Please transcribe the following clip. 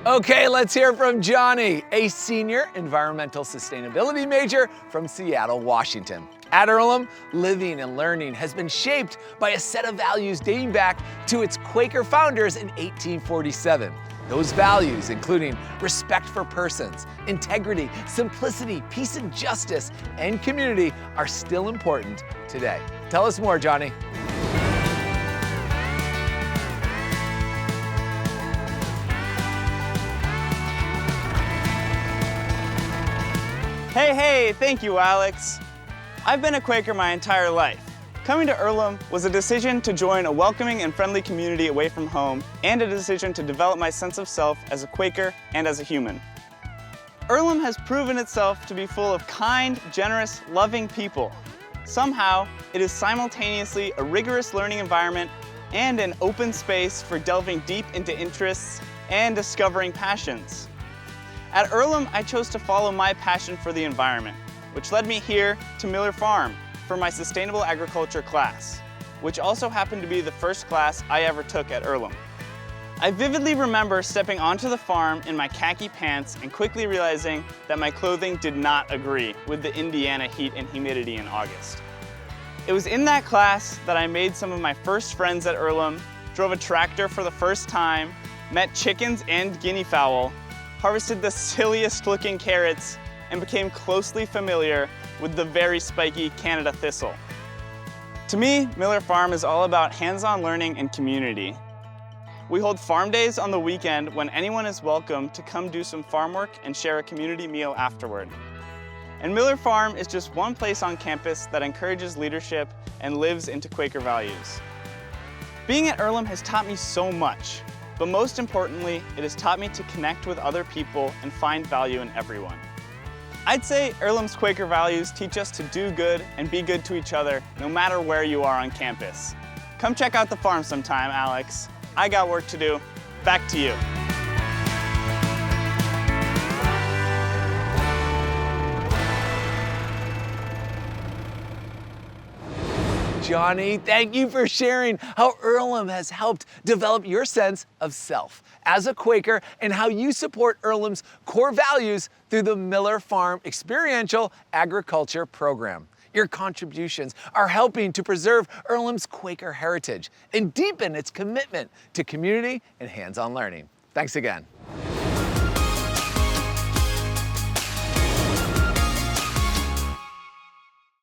Okay, let's hear from Jonny, a senior environmental sustainability major from Seattle, Washington. At Earlham, living and learning has been shaped by a set of values dating back to its Quaker founders in 1847. Those values, including respect for persons, integrity, simplicity, peace and justice, and community, are still important today. Tell us more, Jonny. Hey, thank you, Alex. I've been a Quaker my entire life. Coming to Earlham was a decision to join a welcoming and friendly community away from home, and a decision to develop my sense of self as a Quaker and as a human. Earlham has proven itself to be full of kind, generous, loving people. Somehow, it is simultaneously a rigorous learning environment and an open space for delving deep into interests and discovering passions. At Earlham, I chose to follow my passion for the environment, which led me here to Miller Farm for my sustainable agriculture class, which also happened to be the first class I ever took at Earlham. I vividly remember stepping onto the farm in my khaki pants and quickly realizing that my clothing did not agree with the Indiana heat and humidity in August. It was in that class that I made some of my first friends at Earlham, drove a tractor for the first time, met chickens and guinea fowl, harvested the silliest looking carrots, and became closely familiar with the very spiky Canada thistle. To me, Miller Farm is all about hands-on learning and community. We hold farm days on the weekend when anyone is welcome to come do some farm work and share a community meal afterward. And Miller Farm is just one place on campus that encourages leadership and lives into Quaker values. Being at Earlham has taught me so much. But most importantly, it has taught me to connect with other people and find value in everyone. I'd say Earlham's Quaker values teach us to do good and be good to each other, no matter where you are on campus. Come check out the farm sometime, Alex. I got work to do. Back to you. Jonny, thank you for sharing how Earlham has helped develop your sense of self as a Quaker and how you support Earlham's core values through the Miller Farm Experiential Agriculture Program. Your contributions are helping to preserve Earlham's Quaker heritage and deepen its commitment to community and hands-on learning. Thanks again.